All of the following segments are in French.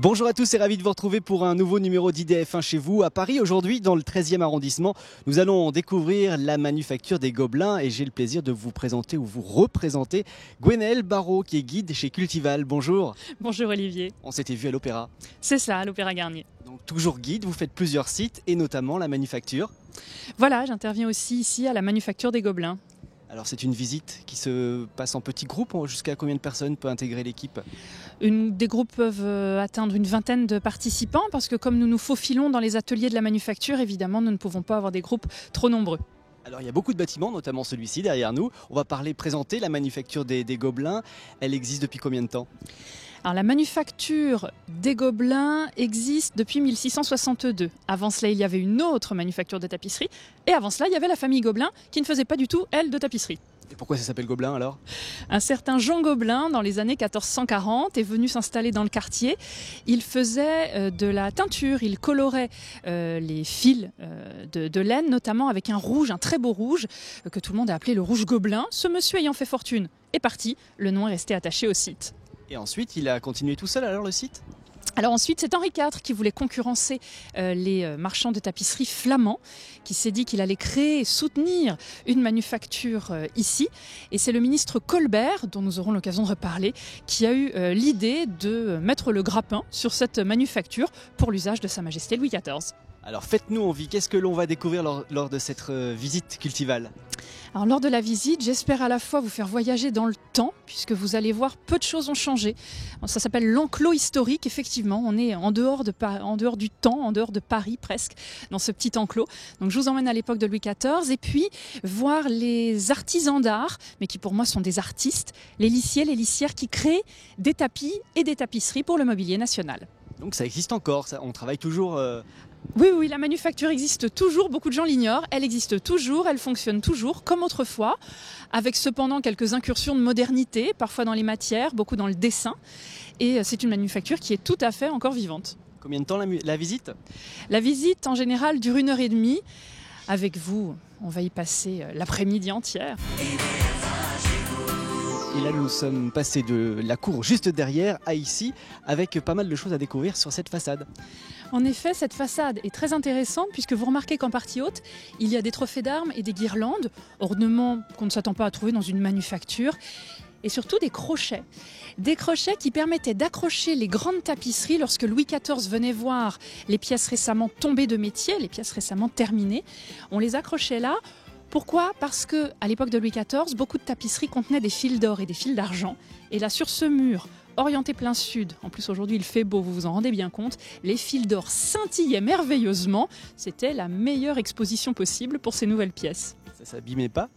Bonjour à tous et ravi de vous retrouver pour un nouveau numéro d'IDF1 chez vous à Paris. Aujourd'hui, dans le 13e arrondissement, nous allons découvrir la manufacture des Gobelins et j'ai le plaisir de vous présenter ou vous représenter Gwenaëlle Barraud qui est guide chez Cultival. Bonjour. Bonjour Olivier. On s'était vu à l'Opéra. C'est ça, à l'Opéra Garnier. Donc toujours guide, vous faites plusieurs sites et notamment la manufacture. Voilà, j'interviens aussi ici à la manufacture des Gobelins. Alors c'est une visite qui se passe en petits groupes. Jusqu'à combien de personnes peut intégrer l'équipe ? Des groupes peuvent atteindre une vingtaine de participants parce que comme nous nous faufilons dans les ateliers de la manufacture, évidemment, nous ne pouvons pas avoir des groupes trop nombreux. Alors il y a beaucoup de bâtiments, notamment celui-ci derrière nous. On va présenter la manufacture des Gobelins. Elle existe depuis combien de temps ? Alors la manufacture des Gobelins existe depuis 1662. Avant cela, il y avait une autre manufacture de tapisserie. Et avant cela, il y avait la famille Gobelin qui ne faisait pas du tout, elle, de tapisserie. Et pourquoi ça s'appelle Gobelin alors ? Un certain Jean Gobelin, dans les années 1440, est venu s'installer dans le quartier. Il faisait de la teinture, il colorait les fils de laine, notamment avec un rouge, un très beau rouge, que tout le monde a appelé le rouge Gobelin. Ce monsieur ayant fait fortune est parti, le nom est resté attaché au site. Et ensuite, il a continué tout seul alors le site ? Alors ensuite, c'est Henri IV qui voulait concurrencer les marchands de tapisserie flamands, qui s'est dit qu'il allait créer et soutenir une manufacture ici. Et c'est le ministre Colbert, dont nous aurons l'occasion de reparler, qui a eu l'idée de mettre le grappin sur cette manufacture pour l'usage de Sa Majesté Louis XIV. Alors faites-nous envie, qu'est-ce que l'on va découvrir lors de cette visite Cultival ? Alors lors de la visite, j'espère à la fois vous faire voyager dans le temps, puisque vous allez voir, peu de choses ont changé. Ça s'appelle l'enclos historique, effectivement, on est en dehors du temps, en dehors de Paris presque, dans ce petit enclos. Donc je vous emmène à l'époque de Louis XIV, et puis voir les artisans d'art, mais qui pour moi sont des artistes, les lissiers, les lissières qui créent des tapis et des tapisseries pour le mobilier national. Donc ça existe encore, on travaille toujours... Oui, la manufacture existe toujours, beaucoup de gens l'ignorent, elle existe toujours, elle fonctionne toujours, comme autrefois, avec cependant quelques incursions de modernité, parfois dans les matières, beaucoup dans le dessin, et c'est une manufacture qui est tout à fait encore vivante. Combien de temps la visite ? La visite, en général, dure 1h30. Avec vous, on va y passer l'après-midi entière. Et là, nous sommes passés de la cour juste derrière à ici, avec pas mal de choses à découvrir sur cette façade. En effet, cette façade est très intéressante puisque vous remarquez qu'en partie haute, il y a des trophées d'armes et des guirlandes, ornements qu'on ne s'attend pas à trouver dans une manufacture, et surtout des crochets. Des crochets qui permettaient d'accrocher les grandes tapisseries lorsque Louis XIV venait voir les pièces récemment tombées de métier, les pièces récemment terminées. On les accrochait là. Pourquoi ? Parce qu'à l'époque de Louis XIV, beaucoup de tapisseries contenaient des fils d'or et des fils d'argent. Et là, sur ce mur, orienté plein sud, en plus aujourd'hui il fait beau, vous vous en rendez bien compte, les fils d'or scintillaient merveilleusement. C'était la meilleure exposition possible pour ces nouvelles pièces. Ça s'abîmait pas ?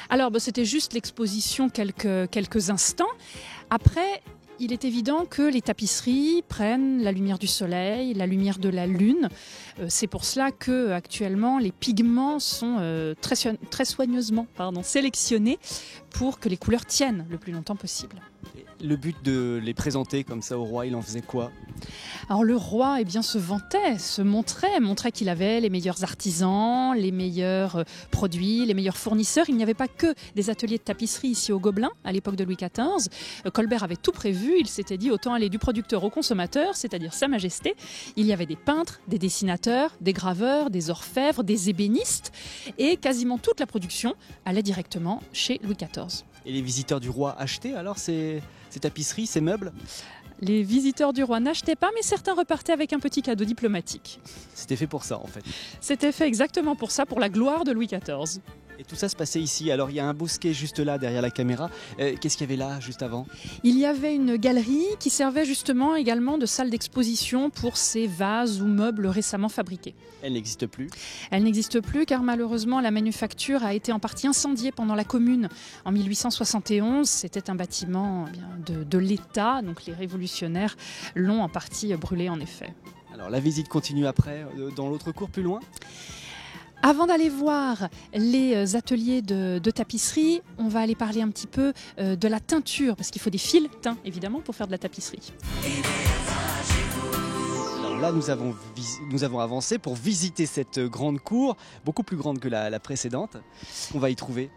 Alors c'était juste l'exposition quelques instants. Après, il est évident que les tapisseries prennent la lumière du soleil, la lumière de la lune. C'est pour cela qu'actuellement, les pigments sont très soigneusement sélectionnés pour que les couleurs tiennent le plus longtemps possible. Le but de les présenter comme ça au roi, il en faisait quoi ? Alors le roi se vantait, se montrait qu'il avait les meilleurs artisans, les meilleurs produits, les meilleurs fournisseurs. Il n'y avait pas que des ateliers de tapisserie ici au Gobelin à l'époque de Louis XIV. Colbert avait tout prévu, il s'était dit autant aller du producteur au consommateur, c'est-à-dire Sa Majesté. Il y avait des peintres, des dessinateurs, des graveurs, des orfèvres, des ébénistes et quasiment toute la production allait directement chez Louis XIV. Et les visiteurs du roi achetaient alors ces tapisseries, ces meubles ? Les visiteurs du roi n'achetaient pas, mais certains repartaient avec un petit cadeau diplomatique. C'était fait pour ça en fait. C'était fait exactement pour ça, pour la gloire de Louis XIV. Et tout ça se passait ici. Alors il y a un bosquet juste là derrière la caméra. Qu'est-ce qu'il y avait là juste avant ? Il y avait une galerie qui servait justement également de salle d'exposition pour ces vases ou meubles récemment fabriqués. Elle n'existe plus ? Elle n'existe plus car malheureusement la manufacture a été en partie incendiée pendant la Commune en 1871. C'était un bâtiment de l'État, donc les révolutionnaires l'ont en partie brûlé en effet. Alors la visite continue après, dans l'autre cour plus loin ? Avant d'aller voir les ateliers de tapisserie, on va aller parler un petit peu de la teinture, parce qu'il faut des fils teints, évidemment, pour faire de la tapisserie. Alors là, nous avons avancé pour visiter cette grande cour, beaucoup plus grande que la précédente. On va y trouver.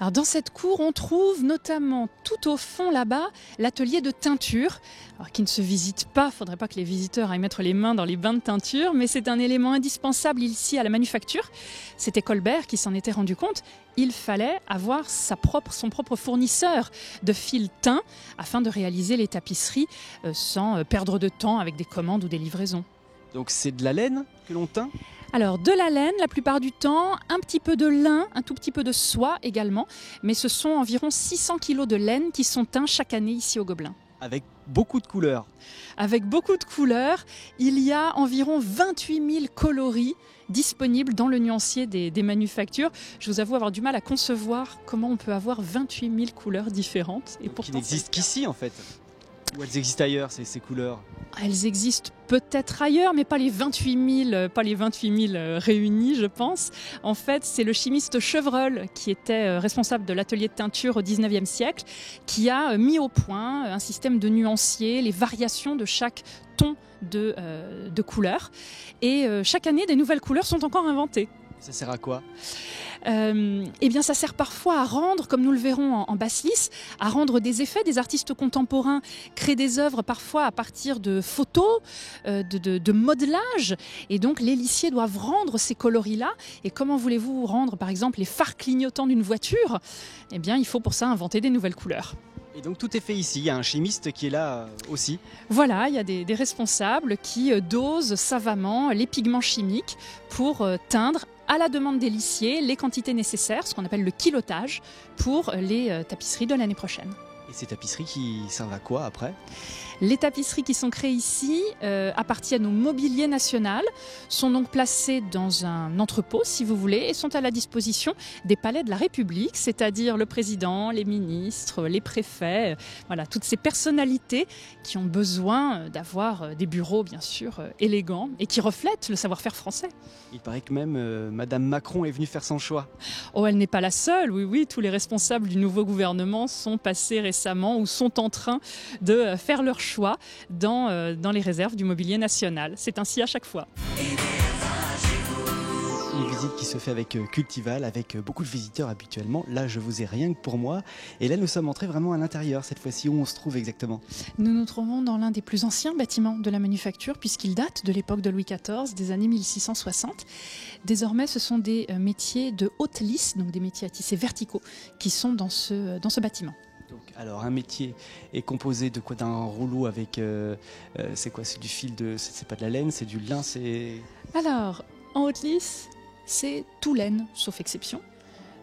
Alors dans cette cour, on trouve notamment tout au fond là-bas l'atelier de teinture, alors qui ne se visite pas, il ne faudrait pas que les visiteurs aillent mettre les mains dans les bains de teinture, mais c'est un élément indispensable ici à la manufacture. C'était Colbert qui s'en était rendu compte. Il fallait avoir son propre fournisseur de fil teint afin de réaliser les tapisseries sans perdre de temps avec des commandes ou des livraisons. Donc c'est de la laine que l'on teint? Alors de la laine la plupart du temps, un petit peu de lin, un tout petit peu de soie également, mais ce sont environ 600 kg de laine qui sont teints chaque année ici au Gobelin. Avec beaucoup de couleurs. Avec beaucoup de couleurs, il y a environ 28 000 coloris disponibles dans le nuancier des manufactures. Je vous avoue avoir du mal à concevoir comment on peut avoir 28 000 couleurs différentes. Et Qui n'existent qu'ici en fait. Ou elles existent ailleurs, ces couleurs? Elles existent peut-être ailleurs, mais pas les 28 000 réunis, je pense. En fait, c'est le chimiste Chevreul, qui était responsable de l'atelier de teinture au 19e siècle, qui a mis au point un système de nuanciers, les variations de chaque ton de couleurs. Et chaque année, des nouvelles couleurs sont encore inventées. Ça sert à quoi? Eh bien, ça sert parfois à rendre, comme nous le verrons en basse-lisse, à rendre des effets. Des artistes contemporains créent des œuvres parfois à partir de photos, de modelage. Et donc, les lissiers doivent rendre ces coloris-là. Et comment voulez-vous rendre, par exemple, les phares clignotants d'une voiture? Eh bien, il faut pour ça inventer des nouvelles couleurs. Et donc tout est fait ici, il y a un chimiste qui est là aussi. Voilà, il y a des responsables qui dosent savamment les pigments chimiques pour teindre à la demande des lissiers les quantités nécessaires, ce qu'on appelle le kilotage, pour les tapisseries de l'année prochaine. Et ces tapisseries qui servent à quoi après? Les tapisseries qui sont créées ici appartiennent au mobilier national, sont donc placées dans un entrepôt, si vous voulez, et sont à la disposition des palais de la République, c'est-à-dire le président, les ministres, les préfets, voilà, toutes ces personnalités qui ont besoin d'avoir des bureaux, bien sûr, élégants et qui reflètent le savoir-faire français. Il paraît que même Madame Macron est venue faire son choix. Oh, elle n'est pas la seule, oui, tous les responsables du nouveau gouvernement sont passés récemment ou sont en train de faire leur choix dans les réserves du mobilier national. C'est ainsi à chaque fois. Une visite qui se fait avec Cultival, avec beaucoup de visiteurs habituellement. Là, je vous ai rien que pour moi. Et là, nous sommes entrés vraiment à l'intérieur, cette fois-ci. Où on se trouve exactement? Nous nous trouvons dans l'un des plus anciens bâtiments de la manufacture, puisqu'il date de l'époque de Louis XIV, des années 1660. Désormais, ce sont des métiers de haute lisse, donc des métiers à tisser verticaux, qui sont dans ce bâtiment. Donc, alors, un métier est composé de quoi? D'un rouleau avec... c'est quoi? C'est du fil de... C'est pas de la laine, c'est du lin, c'est... Alors, en haute lisse, c'est tout laine, sauf exception.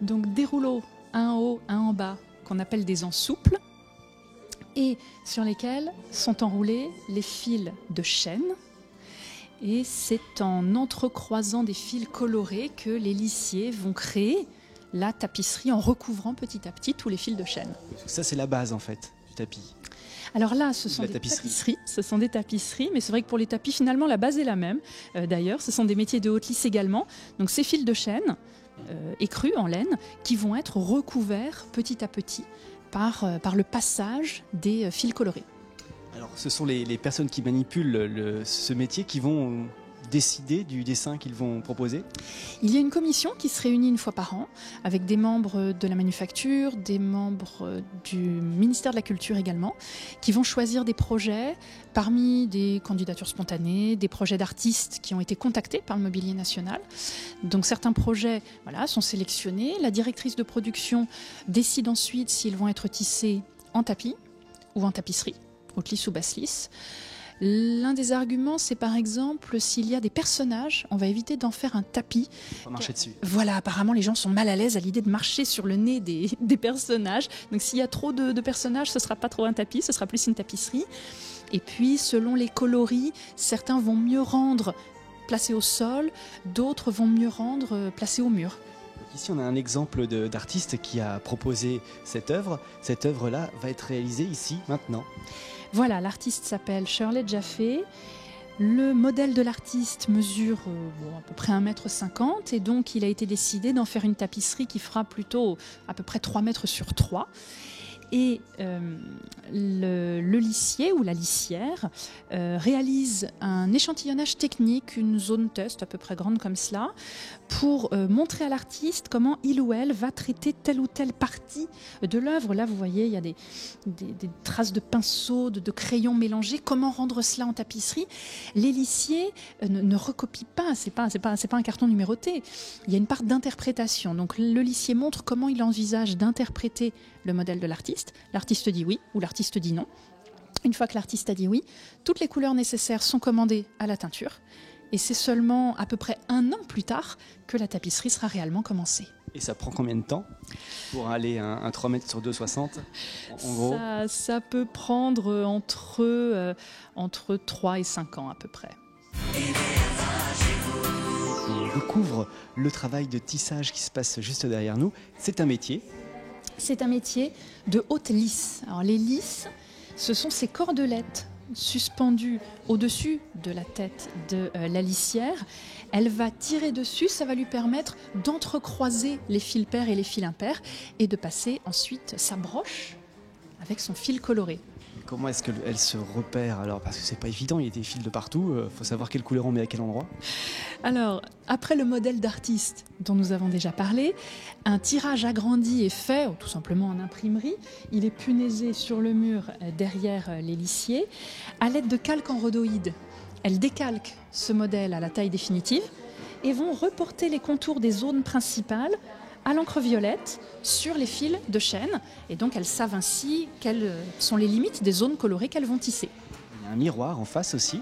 Donc des rouleaux, un en haut, un en bas, qu'on appelle des ensouples, et sur lesquels sont enroulés les fils de chêne. Et c'est en entrecroisant des fils colorés que les lissiers vont créer la tapisserie en recouvrant petit à petit tous les fils de chêne. Ça, c'est la base, en fait, du tapis. Alors là, ce sont des tapisseries, mais c'est vrai que pour les tapis, finalement, la base est la même. D'ailleurs, ce sont des métiers de haute lisse également. Donc ces fils de chêne, écrus en laine, qui vont être recouverts petit à petit par le passage des fils colorés. Alors, ce sont les personnes qui manipulent ce métier qui vont décider du dessin qu'ils vont proposer? Il y a une commission qui se réunit une fois par an avec des membres de la manufacture, des membres du ministère de la Culture également, qui vont choisir des projets parmi des candidatures spontanées, des projets d'artistes qui ont été contactés par le Mobilier National. Donc certains projets sont sélectionnés. La directrice de production décide ensuite s'ils vont être tissés en tapis ou en tapisserie, haute lisse ou basse lisse. L'un des arguments, c'est par exemple s'il y a des personnages, on va éviter d'en faire un tapis. On va marcher dessus. Voilà, apparemment les gens sont mal à l'aise à l'idée de marcher sur le nez des personnages. Donc s'il y a trop de personnages, ce ne sera pas trop un tapis, ce sera plus une tapisserie. Et puis selon les coloris, certains vont mieux rendre placés au sol, d'autres vont mieux rendre placés au mur. Ici, on a un exemple d'artiste qui a proposé cette œuvre. Cette œuvre-là va être réalisée ici, maintenant. Voilà, l'artiste s'appelle Shirley Jaffe. Le modèle de l'artiste mesure à peu près 1,50 m et donc il a été décidé d'en faire une tapisserie qui fera plutôt à peu près 3 mètres sur 3. Et le lissier ou la lissière réalise un échantillonnage technique, une zone test à peu près grande comme cela, pour montrer à l'artiste comment il ou elle va traiter telle ou telle partie de l'œuvre. Là, vous voyez, il y a des traces de pinceaux, de crayons mélangés. Comment rendre cela en tapisserie? Les lissiers ne recopient pas, c'est pas un carton numéroté. Il y a une part d'interprétation. Donc le lissier montre comment il envisage d'interpréter le modèle de l'artiste. L'artiste dit oui ou l'artiste dit non. Une fois que l'artiste a dit oui, toutes les couleurs nécessaires sont commandées à la teinture. Et c'est seulement à peu près 1 an plus tard que la tapisserie sera réellement commencée. Et ça prend combien de temps pour aller un 3 mètres sur 2,60 en gros? Ça peut prendre entre 3 et 5 ans à peu près. On découvre le travail de tissage qui se passe juste derrière nous. C'est un métier. C'est un métier de haute lisse. Alors les lisses, ce sont ces cordelettes suspendues au-dessus de la tête de la lissière. Elle va tirer dessus, ça va lui permettre d'entrecroiser les fils pairs et les fils impairs et de passer ensuite sa broche avec son fil coloré. Comment est-ce qu'elle se repère alors? Parce que c'est pas évident, il y a des fils de partout, faut savoir quelle couleur on met à quel endroit. Alors, après le modèle d'artiste dont nous avons déjà parlé, un tirage agrandi est fait, tout simplement en imprimerie. Il est punaisé sur le mur derrière les lissiers à l'aide de calques en rhodoïde. Elles décalquent ce modèle à la taille définitive et vont reporter les contours des zones principales à l'encre violette sur les fils de chêne. Et donc elles savent ainsi quelles sont les limites des zones colorées qu'elles vont tisser. Il y a un miroir en face aussi.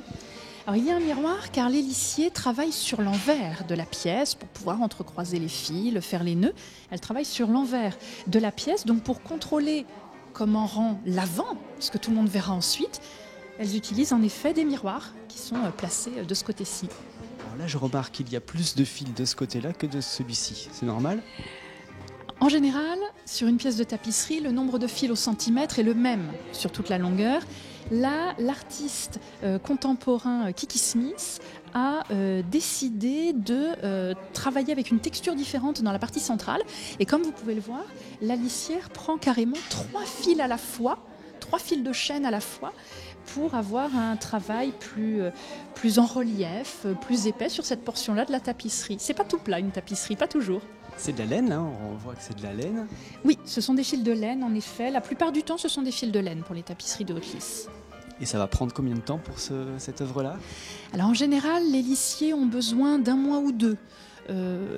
Alors il y a un miroir car les lissiers travaillent sur l'envers de la pièce pour pouvoir entrecroiser les fils, faire les nœuds. Elles travaillent sur l'envers de la pièce, donc pour contrôler comment rend l'avant, ce que tout le monde verra ensuite, elles utilisent en effet des miroirs qui sont placés de ce côté-ci. Alors là, je remarque qu'il y a plus de fils de ce côté-là que de celui-ci. C'est normal? En général, sur une pièce de tapisserie, le nombre de fils au centimètre est le même sur toute la longueur. Là, l'artiste contemporain Kiki Smith a décidé de travailler avec une texture différente dans la partie centrale. Et comme vous pouvez le voir, la lissière prend carrément 3 fils à la fois, 3 fils de chêne à la fois, pour avoir un travail plus en relief, plus épais sur cette portion-là de la tapisserie. C'est pas tout plat une tapisserie, pas toujours. C'est de la laine, hein, on voit que c'est de la laine. Oui, ce sont des fils de laine en effet. La plupart du temps, ce sont des fils de laine pour les tapisseries de haute lisse. Et ça va prendre combien de temps pour cette œuvre-là? Alors en général, les lissiers ont besoin d'1 mois ou 2.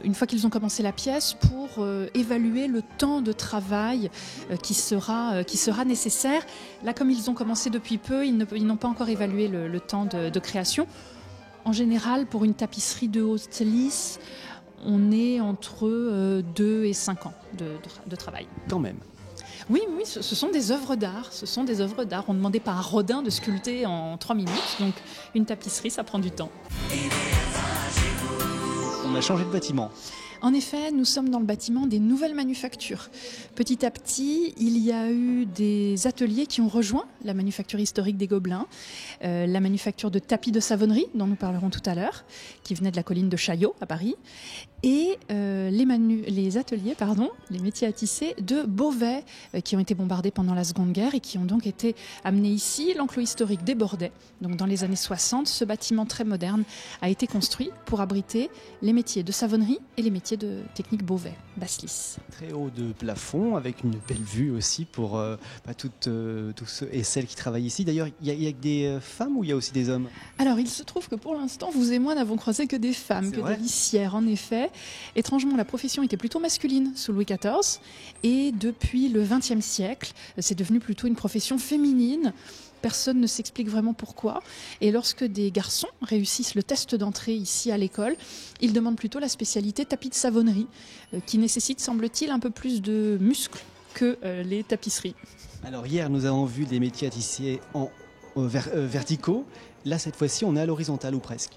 Une fois qu'ils ont commencé la pièce, pour évaluer le temps de travail qui sera nécessaire. Là, comme ils ont commencé depuis peu, ils n'ont pas encore évalué le temps de création. En général, pour une tapisserie de haute lisse, on est entre 2 et 5 ans de travail. Quand même. Oui, ce sont des œuvres d'art. On ne demandait pas à Rodin de sculpter en 3 minutes. Donc une tapisserie, ça prend du temps. On a changé de bâtiment. En effet, nous sommes dans le bâtiment des nouvelles manufactures. Petit à petit, il y a eu des ateliers qui ont rejoint la manufacture historique des Gobelins, la manufacture de tapis de savonnerie, dont nous parlerons tout à l'heure, qui venait de la colline de Chaillot à Paris, et les ateliers, les métiers à tisser de Beauvais, qui ont été bombardés pendant la Seconde Guerre et qui ont donc été amenés ici. L'enclos historique débordait. Donc dans les années 60, ce bâtiment très moderne a été construit pour abriter les métiers de savonnerie et les métiers de technique Beauvais, basse lisse. Très haut de plafond, avec une belle vue aussi pour tous ceux et celles qui travaillent ici. D'ailleurs, il y a des femmes ou il y a aussi des hommes? Alors, il se trouve que pour l'instant, vous et moi n'avons croisé que des femmes, que des lissières, en effet. Étrangement, la profession était plutôt masculine sous Louis XIV. Et depuis le XXe siècle, c'est devenu plutôt une profession féminine. Personne ne s'explique vraiment pourquoi. Et lorsque des garçons réussissent le test d'entrée ici à l'école, ils demandent plutôt la spécialité tapis de savonnerie, qui nécessite, semble-t-il, un peu plus de muscles que les tapisseries. Alors hier, nous avons vu des métiers à tisser en verticaux. Là, cette fois-ci, on est à l'horizontale ou presque.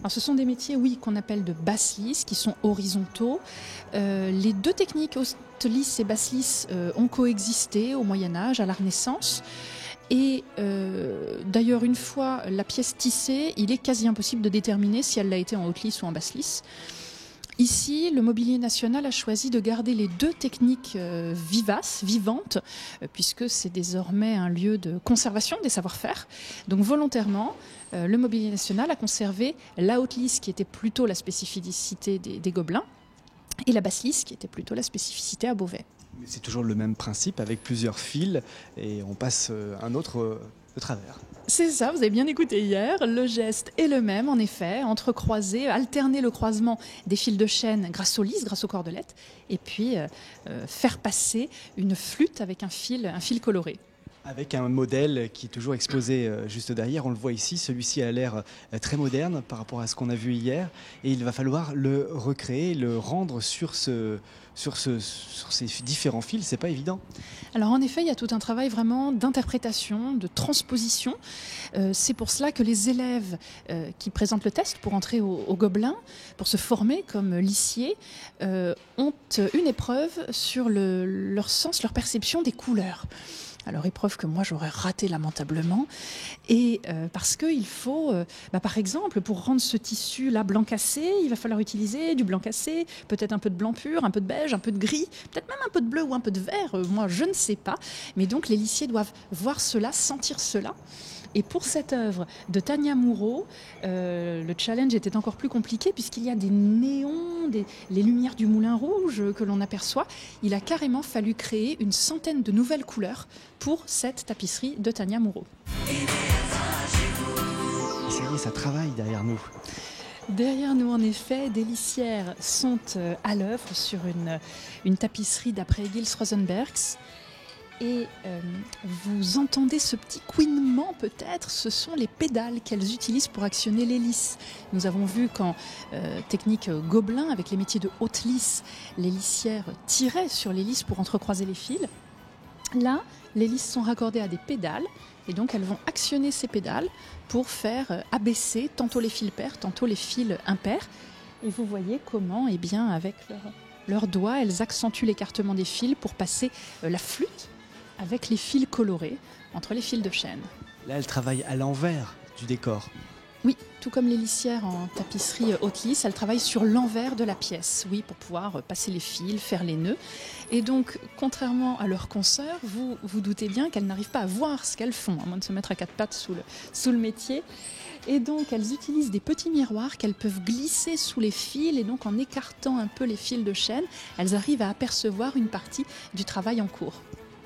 Alors, ce sont des métiers, oui, qu'on appelle de basse lisse, qui sont horizontaux. Les deux techniques, haute lisse et basse lisse, ont coexisté au Moyen-Âge, à la Renaissance. Et d'ailleurs, une fois la pièce tissée, il est quasi impossible de déterminer si elle l'a été en haute lisse ou en basse lisse. Ici, le Mobilier National a choisi de garder les deux techniques vivantes, puisque c'est désormais un lieu de conservation des savoir-faire. Donc volontairement, le Mobilier National a conservé la haute lisse qui était plutôt la spécificité des Gobelins et la basse lisse qui était plutôt la spécificité à Beauvais. Mais c'est toujours le même principe avec plusieurs fils et on passe un autre de travers. C'est ça, vous avez bien écouté hier, le geste est le même en effet, entrecroiser, alterner le croisement des fils de chêne grâce aux lisses, grâce aux cordelettes, et puis faire passer une flûte avec un fil coloré. Avec un modèle qui est toujours exposé juste derrière, on le voit ici, celui-ci a l'air très moderne par rapport à ce qu'on a vu hier et il va falloir le recréer, le rendre sur ces différents fils, c'est pas évident. Alors en effet, il y a tout un travail vraiment d'interprétation, de transposition. C'est pour cela que les élèves qui présentent le test pour entrer au Gobelin, pour se former comme lissiers, ont une épreuve sur leur sens, leur perception des couleurs. Alors épreuve que moi j'aurais raté lamentablement et parce qu'il faut, par exemple pour rendre ce tissu là blanc cassé, il va falloir utiliser du blanc cassé, peut-être un peu de blanc pur, un peu de beige, un peu de gris, peut-être même un peu de bleu ou un peu de vert, moi je ne sais pas, mais donc les lissiers doivent voir cela, sentir cela. Et pour cette œuvre de Tania Moureau, le challenge était encore plus compliqué puisqu'il y a des néons, les lumières du Moulin Rouge que l'on aperçoit. Il a carrément fallu créer une centaine de nouvelles couleurs pour cette tapisserie de Tania Moureau. Et ça y est, ça travaille derrière nous. Derrière nous, en effet, des lissières sont à l'œuvre sur une tapisserie d'après Gilles Rosenbergs. Et vous entendez ce petit couinement peut-être, ce sont les pédales qu'elles utilisent pour actionner les lisses. Nous avons vu qu'en technique Gobelin, avec les métiers de haute lisse, les lissières tiraient sur les lisses pour entrecroiser les fils. Là, les lisses sont raccordées à des pédales et donc elles vont actionner ces pédales pour faire abaisser tantôt les fils pairs, tantôt les fils impairs. Et vous voyez comment, eh bien, avec leurs doigts, elles accentuent l'écartement des fils pour passer la flûte avec les fils colorés entre les fils de chêne. Là, elle travaille à l'envers du décor. Oui, tout comme les lissières en tapisserie haute lisse, elles travaillent sur l'envers de la pièce, oui, pour pouvoir passer les fils, faire les nœuds. Et donc, contrairement à leurs consoeurs, vous vous doutez bien qu'elles n'arrivent pas à voir ce qu'elles font, à moins de se mettre à quatre pattes sous le métier. Et donc, elles utilisent des petits miroirs qu'elles peuvent glisser sous les fils. Et donc, en écartant un peu les fils de chêne, elles arrivent à apercevoir une partie du travail en cours.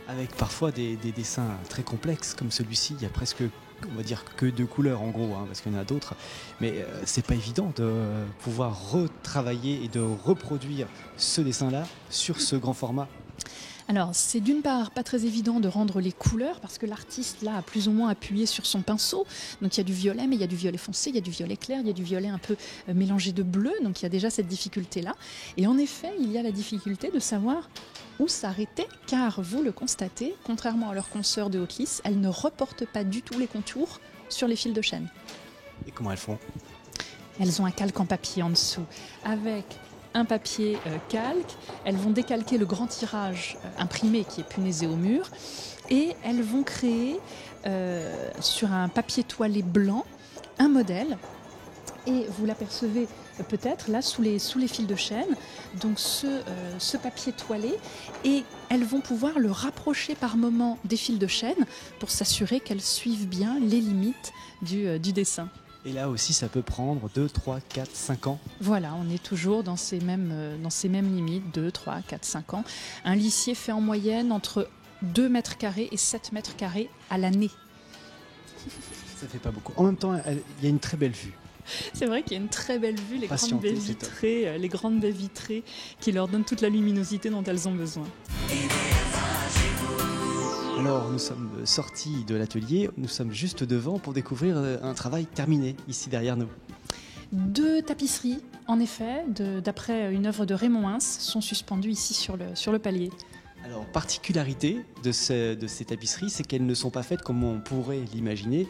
Avec parfois des dessins très complexes comme celui-ci, il y a presque, on va dire, que 2 couleurs en gros, parce qu'il y en a d'autres. Mais c'est pas évident de pouvoir retravailler et de reproduire ce dessin-là sur ce grand format. Alors, c'est d'une part pas très évident de rendre les couleurs parce que l'artiste là a plus ou moins appuyé sur son pinceau. Donc il y a du violet, mais il y a du violet foncé, il y a du violet clair, il y a du violet un peu mélangé de bleu. Donc il y a déjà cette difficulté-là. Et en effet, il y a la difficulté de savoir où s'arrêter, car vous le constatez, contrairement à leurs consoeurs de haute lisse, elles ne reportent pas du tout les contours sur les fils de chêne. Et comment elles font ? Elles ont un calque en papier en dessous, avec un papier calque. Elles vont décalquer le grand tirage imprimé qui est punaisé au mur, et elles vont créer sur un papier toilé blanc un modèle. Et vous l'apercevez peut-être là sous les fils de chêne, donc ce papier toilé, et elles vont pouvoir le rapprocher par moments des fils de chêne pour s'assurer qu'elles suivent bien les limites du dessin. Et là aussi, ça peut prendre 2, 3, 4, 5 ans. Voilà, on est toujours dans ces mêmes limites, 2, 3, 4, 5 ans. Un lissier fait en moyenne entre 2 mètres carrés et 7 mètres carrés à l'année. Ça fait pas beaucoup. En même temps, il y a une très belle vue. C'est vrai qu'il y a une très belle vue, les grandes baies vitrées qui leur donnent toute la luminosité dont elles ont besoin. Alors, nous sommes sortis de l'atelier, nous sommes juste devant pour découvrir un travail terminé, ici derrière nous. 2 tapisseries, en effet, d'après une œuvre de Raymond Hins, sont suspendues ici sur le palier. Alors, particularité de ces tapisseries, c'est qu'elles ne sont pas faites comme on pourrait l'imaginer,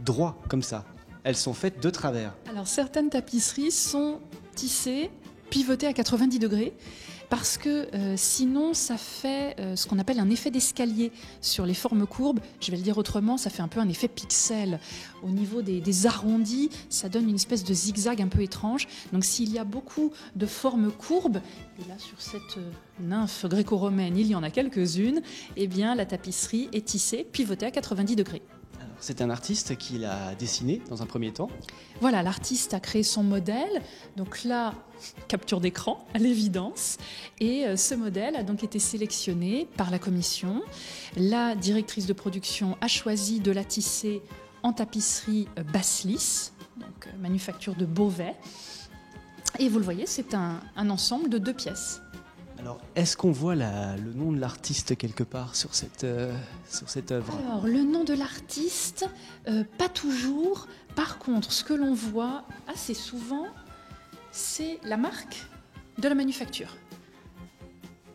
droit, comme ça. Elles sont faites de travers. Alors, certaines tapisseries sont tissées, pivotées à 90 degrés. parce que sinon ça fait ce qu'on appelle un effet d'escalier sur les formes courbes. Je vais le dire autrement, ça fait un peu un effet pixel. Au niveau des arrondis, ça donne une espèce de zigzag un peu étrange. Donc s'il y a beaucoup de formes courbes, et là sur cette nymphe gréco-romaine, il y en a quelques-unes, eh bien la tapisserie est tissée, pivotée à 90 degrés. C'est un artiste qui l'a dessiné dans un premier temps. Voilà, l'artiste a créé son modèle. Donc là, capture d'écran, à l'évidence. Et ce modèle a donc été sélectionné par la commission. La directrice de production a choisi de la tisser en tapisserie basse lisse, donc manufacture de Beauvais. Et vous le voyez, c'est un ensemble de 2 pièces. Alors, est-ce qu'on voit le nom de l'artiste quelque part sur cette œuvre? Alors, le nom de l'artiste, pas toujours. Par contre, ce que l'on voit assez souvent, c'est la marque de la manufacture.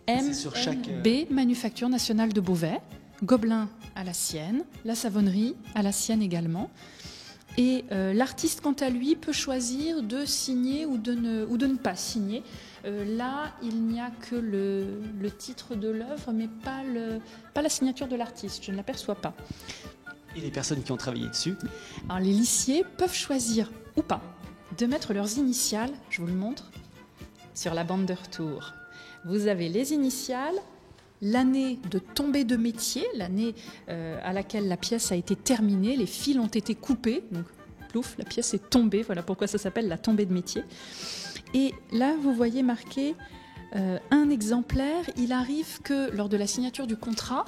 MNB, Manufacture Nationale de Beauvais. Gobelin à la sienne, la savonnerie à la sienne également. Et l'artiste, quant à lui, peut choisir de signer ou de ne pas signer. Là, il n'y a que le titre de l'œuvre, mais pas la signature de l'artiste. Je ne l'aperçois pas. Et les personnes qui ont travaillé dessus? Alors, les lissiers peuvent choisir ou pas de mettre leurs initiales, je vous le montre, sur la bande de retour. Vous avez les initiales, l'année de tombée de métier, l'année à laquelle la pièce a été terminée, les fils ont été coupés, donc plouf, la pièce est tombée, voilà pourquoi ça s'appelle la tombée de métier. Et là, vous voyez marqué un exemplaire. Il arrive que lors de la signature du contrat,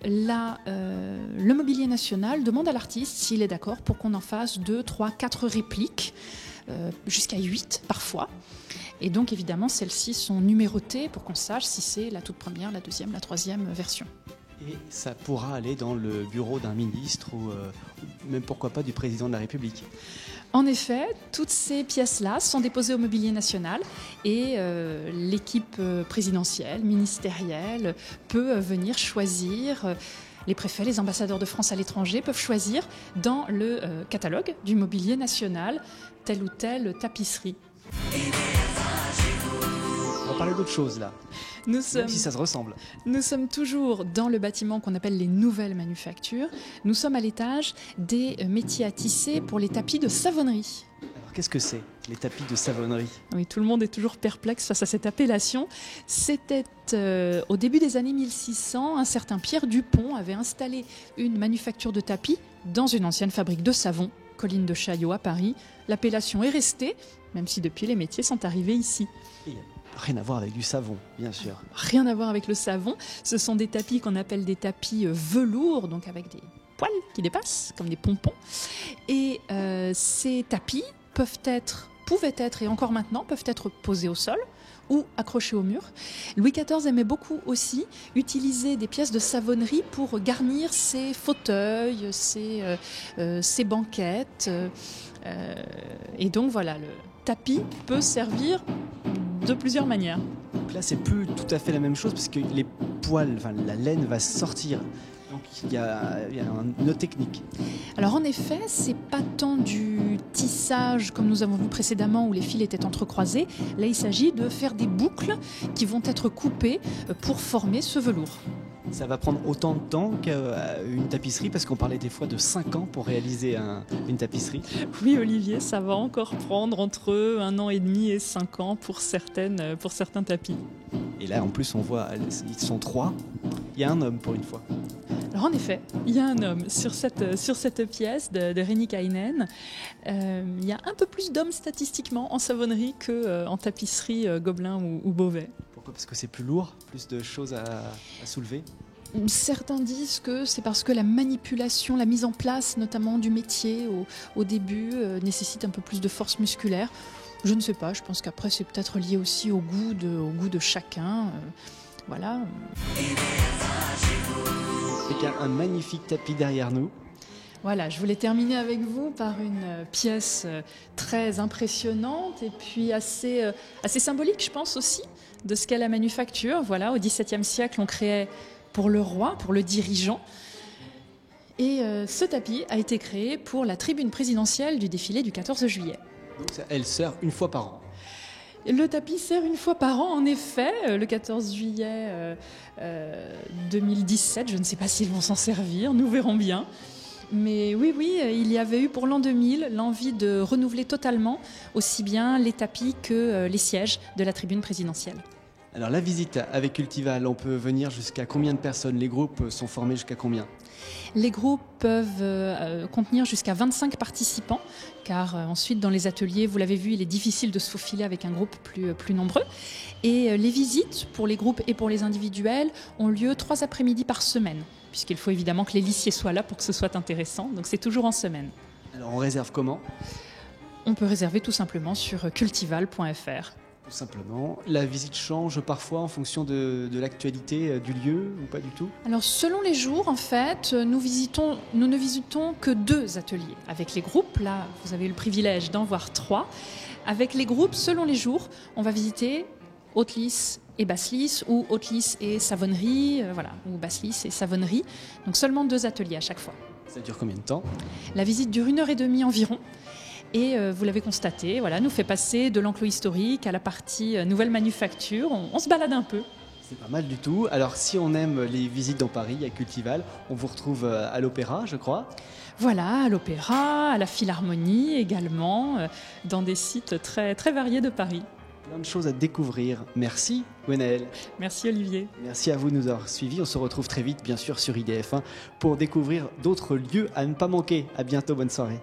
le Mobilier National demande à l'artiste s'il est d'accord pour qu'on en fasse 2, 3, 4 répliques, jusqu'à 8 parfois. Et donc évidemment, celles-ci sont numérotées pour qu'on sache si c'est la toute première, la deuxième, la troisième version. Et ça pourra aller dans le bureau d'un ministre ou même pourquoi pas du président de la République. En effet, toutes ces pièces-là sont déposées au Mobilier National et l'équipe présidentielle, ministérielle peut venir choisir. Les préfets, les ambassadeurs de France à l'étranger peuvent choisir dans le catalogue du Mobilier National telle ou telle tapisserie. On va parler d'autre chose là, même si ça se ressemble. Nous sommes toujours dans le bâtiment qu'on appelle les nouvelles manufactures. Nous sommes à l'étage des métiers à tisser pour les tapis de savonnerie. Alors qu'est-ce que c'est, les tapis de savonnerie? Oui, tout le monde est toujours perplexe face à cette appellation. C'était au début des années 1600, un certain Pierre Dupont avait installé une manufacture de tapis dans une ancienne fabrique de savon, colline de Chaillot à Paris. L'appellation est restée, même si depuis les métiers sont arrivés ici. Et rien à voir avec du savon, bien sûr. Rien à voir avec le savon. Ce sont des tapis qu'on appelle des tapis velours, donc avec des poils qui dépassent, comme des pompons. Et ces tapis pouvaient être, et encore maintenant, peuvent être posés au sol ou accrochés au mur. Louis XIV aimait beaucoup aussi utiliser des pièces de savonnerie pour garnir ses fauteuils, ses banquettes. Et donc voilà, le tapis peut servir de plusieurs manières. Donc là, c'est plus tout à fait la même chose parce que les poils, la laine va sortir. Donc il y a une autre technique. Alors en effet, c'est pas tant du tissage comme nous avons vu précédemment où les fils étaient entrecroisés. Là, il s'agit de faire des boucles qui vont être coupées pour former ce velours. Ça va prendre autant de temps qu'une tapisserie, parce qu'on parlait des fois de 5 ans pour réaliser une tapisserie. Oui, Olivier, ça va encore prendre entre 1 an et demi et 5 ans pour certains tapis. Et là, en plus, on voit, ils sont 3. Il y a un homme pour une fois. Alors en effet, il y a un homme sur cette pièce de Rémi Kainen. Il y a un peu plus d'hommes statistiquement en savonnerie qu'en tapisserie Gobelin ou Beauvais. Pourquoi? Parce que c'est plus lourd, plus de choses à soulever? Certains disent que c'est parce que la manipulation, la mise en place notamment du métier au début nécessite un peu plus de force musculaire. Je ne sais pas, je pense qu'après c'est peut-être lié aussi au goût de chacun. Voilà. Il y a un magnifique tapis derrière nous. Voilà, je voulais terminer avec vous par une pièce très impressionnante et puis assez symbolique, je pense aussi, de ce qu'est la manufacture. Voilà, au XVIIe siècle, on créait pour le roi, pour le dirigeant. Et ce tapis a été créé pour la tribune présidentielle du défilé du 14 juillet. Donc elle sert une fois par an. Le tapis sert une fois par an, en effet, le 14 juillet 2017. Je ne sais pas s'ils vont s'en servir, nous verrons bien. Mais oui, il y avait eu pour l'an 2000 l'envie de renouveler totalement aussi bien les tapis que les sièges de la tribune présidentielle. Alors la visite avec Cultival, on peut venir jusqu'à combien de personnes? Les groupes sont formés jusqu'à combien? Les groupes peuvent contenir jusqu'à 25 participants, car ensuite dans les ateliers, vous l'avez vu, il est difficile de se faufiler avec un groupe plus nombreux. Et les visites pour les groupes et pour les individuels ont lieu 3 après-midi par semaine, puisqu'il faut évidemment que les lissiers soient là pour que ce soit intéressant, donc c'est toujours en semaine. Alors on réserve comment? On peut réserver tout simplement sur cultival.fr. Tout simplement. La visite change parfois en fonction de l'actualité du lieu ou pas du tout? Alors selon les jours, en fait, nous ne visitons que 2 ateliers. Avec les groupes, là, vous avez eu le privilège d'en voir 3. Avec les groupes, selon les jours, on va visiter Haute-Lys et Basse-Lys, ou Haute-Lys et Savonnerie, ou Basse-Lys et Savonnerie. Donc seulement 2 ateliers à chaque fois. Ça dure combien de temps? La visite dure 1h30 environ. Et vous l'avez constaté, nous fait passer de l'enclos historique à la partie nouvelle manufacture. On se balade un peu. C'est pas mal du tout. Alors si on aime les visites dans Paris, à Cultival, on vous retrouve à l'Opéra, je crois. Voilà, à l'Opéra, à la Philharmonie également, dans des sites très, très variés de Paris. Plein de choses à découvrir. Merci Gwenaëlle. Merci Olivier. Merci à vous de nous avoir suivis. On se retrouve très vite, bien sûr, sur IDF1 pour découvrir d'autres lieux à ne pas manquer. À bientôt, bonne soirée.